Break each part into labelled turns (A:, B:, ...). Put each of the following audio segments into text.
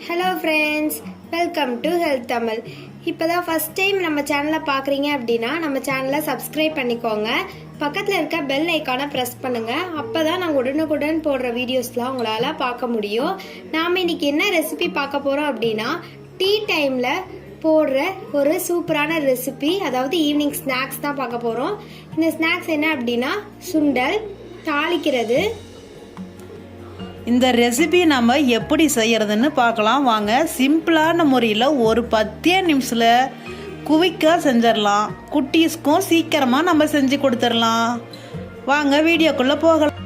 A: Hello friends, welcome to health Tamil. இப்போ தான் first time நம்ம சேனலை பார்க்குறீங்க அப்படின்னா நம்ம சேனலை சப்ஸ்கிரைப் பண்ணிக்கோங்க. பக்கத்தில் இருக்க பெல் ஐக்கானை ப்ரெஸ் பண்ணுங்கள். அப்போ தான் நாங்கள் உடனுக்குடன் போடுற வீடியோஸ்லாம் உங்களால் பார்க்க முடியும். நாம் இன்றைக்கி என்ன ரெசிபி பார்க்க போகிறோம் அப்படின்னா, டீ டைமில் போடுற ஒரு சூப்பரான ரெசிபி, அதாவது ஈவினிங் ஸ்நாக்ஸ் தான் பார்க்க போகிறோம். இந்த ஸ்நாக்ஸ் என்ன அப்படின்னா, சுண்டல் தாளிக்கிறது.
B: இந்த ரெசிபி நம்ம எப்படி செய்கிறதுன்னு பார்க்கலாம் வாங்க. சிம்பிளான முறையில் ஒரு 10 நிமிஷத்தில் குவிக்காக செஞ்சிடலாம். குட்டீஸ்க்கும் சீக்கிரமாக நம்ம செஞ்சு கொடுத்துடலாம். வாங்க வீடியோக்குள்ளே போகலாம்.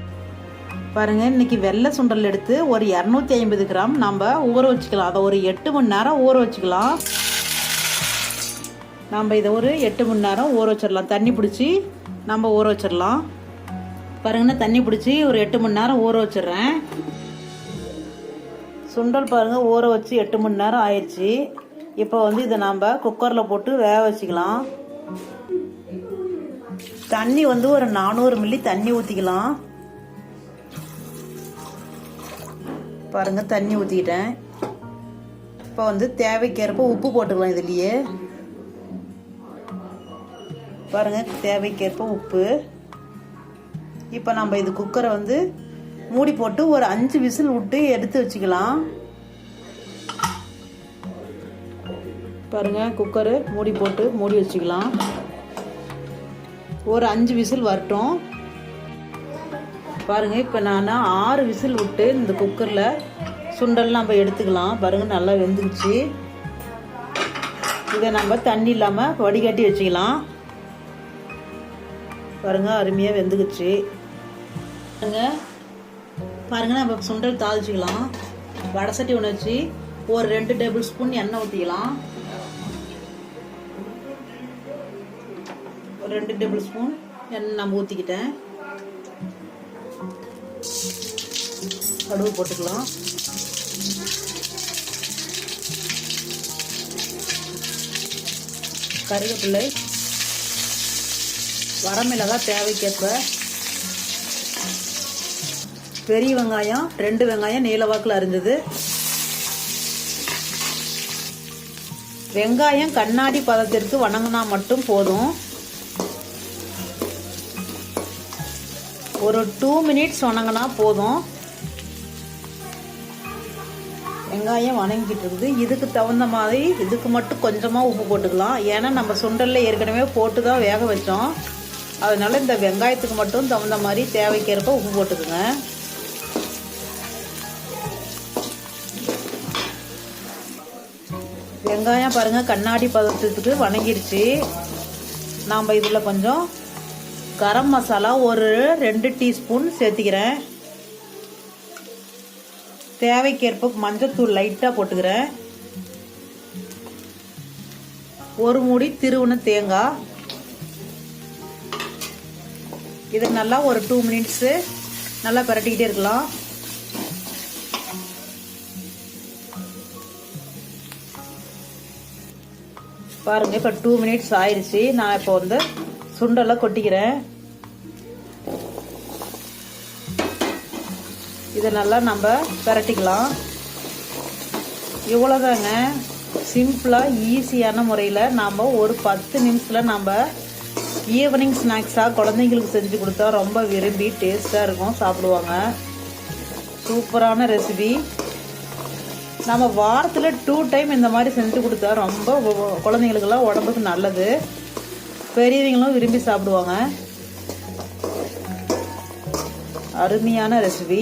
B: பாருங்கள், இன்றைக்கி வெள்ளை சுண்டல் எடுத்து ஒரு 250 கிராம் நம்ம ஊற வச்சுக்கலாம். அதை ஒரு 8 மணி நேரம் ஊற வச்சுக்கலாம். நம்ம இதை ஒரு 8 மணி நேரம் ஊற வச்சிடலாம். தண்ணி பிடிச்சி நம்ம ஊற வச்சிடலாம். பாருங்கன்னா, தண்ணி பிடிச்சி ஒரு 8 மணி நேரம் ஊற வச்சிடுறேன். சுண்டல் பாருங்கள் ஊற வச்சு 8 மணி நேரம் ஆயிடுச்சு. இப்போ இதை நம்ம குக்கரில் போட்டு வேக வச்சுக்கலாம். தண்ணி ஒரு 400 மில்லி தண்ணி ஊற்றிக்கலாம். பாருங்கள், தண்ணி ஊற்றிக்கிட்டேன். இப்போ தேவைக்கேற்ப உப்பு போட்டுக்கலாம். இதுலேயே பாருங்கள், தேவைக்கேற்ப உப்பு. இப்போ நம்ம இது குக்கரை மூடி போட்டு ஒரு 5 விசில் விட்டு எடுத்து வச்சுக்கலாம். பாருங்க, குக்கரு மூடி போட்டு மூடி வச்சுக்கலாம். ஒரு 5 விசில் வரட்டும். பாருங்க, இப்போ நான் 6 விசில் விட்டு இந்த குக்கரில் சுண்டல் நம்ம எடுத்துக்கலாம். பாருங்க, நல்லா வெந்துக்குச்சு. இதை நம்ம தண்ணி இல்லாமல் வடிகட்டி வச்சுக்கலாம். பாருங்க, அருமையாக வெந்துக்குச்சு. பாருங்க, நம்ம சுண்டல் தாளிச்சிக்கலாம். வடை சட்டி ஒன்று வச்சு ஒரு 2 டேபிள் ஸ்பூன் எண்ணெய் ஊற்றிக்கலாம். ஒரு 2 டேபிள் ஸ்பூன் எண்ணெய் நம்ம ஊற்றிக்கிட்டேன். கடுகு போட்டுக்கலாம். கருவேப்பிலை, வரமிளகாய் தேவைக்கேற்ப, பெரிய வெங்காயம் 2 வெங்காயம் நீல வாக்கில் அரிஞ்சது. வெங்காயம் கண்ணாடி பதத்திற்கு வணங்கினா மட்டும் போதும். ஒரு 2 மினிட்ஸ் வணங்கினா போதும். வெங்காயம் வணங்கிட்டு இருக்குது. இதுக்கு தகுந்த மாதிரி இதுக்கு மட்டும் கொஞ்சமாக உப்பு போட்டுக்கலாம். ஏன்னா நம்ம சுண்டலில் ஏற்கனவே போட்டு தான் வேக வச்சோம். அதனால இந்த வெங்காயத்துக்கு மட்டும் தகுந்த மாதிரி தேவைக்கேற்ப உப்பு போட்டுக்குங்க. வெங்காயம் பாருங்கள், கண்ணாடி பதத்துக்கு வணங்கிடுச்சு. நாம் இதில் கொஞ்சம் கரம் மசாலா ஒரு 2 டீஸ்பூன் சேர்த்துக்கிறேன். தேவைக்கேற்ப மஞ்சத்தூள் லைட்டாக போட்டுக்கிறேன். ஒரு மூடி திருவுன தேங்காய். இதை நல்லா ஒரு 2 மினிட்ஸு நல்லா பரட்டிக்கிட்டே இருக்கலாம். பாருங்க, இப்போ 2 மினிட்ஸ் ஆயிடுச்சு. நான் இப்போ சுண்டலை கொட்டிக்கிறேன். இதை நல்லா நம்ம பரட்டிக்கலாம். இவ்வளோதாங்க, சிம்பிளாக ஈஸியான முறையில் நாம் ஒரு 10 நிமிஷத்தில் நம்ம ஈவினிங் ஸ்நாக்ஸாக குழந்தைங்களுக்கு செஞ்சு கொடுத்தா ரொம்ப விரும்பி டேஸ்ட்டாக இருக்கும், சாப்பிடுவாங்க. சூப்பரான ரெசிபி. நம்ம வாரத்தில் 2 டைம் இந்த மாதிரி செஞ்சு கொடுத்தா ரொம்ப குழந்தைங்களுக்கெல்லாம் உடம்புக்கு நல்லது. பெரியவங்களும் விரும்பி சாப்பிடுவாங்க. அருமையான ரெசிபி.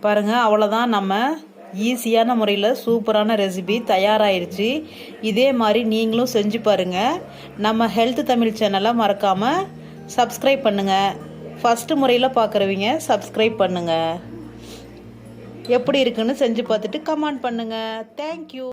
B: பாருங்க, அவ்வளோதான், நம்ம ஈஸியான முறையில் சூப்பரான ரெசிபி தயாராகிடுச்சு. இதே மாதிரி நீங்களும் செஞ்சு பாருங்கள். நம்ம ஹெல்த் தமிழ் சேனலை மறக்காமல் சப்ஸ்கிரைப் பண்ணுங்கள். ஃபஸ்ட்டு முறையில் பார்க்குறவங்க சப்ஸ்கிரைப் பண்ணுங்கள். எப்படி இருக்குன்னு செஞ்சு பார்த்துட்டு கமெண்ட் பண்ணுங்கள். தேங்க்யூ.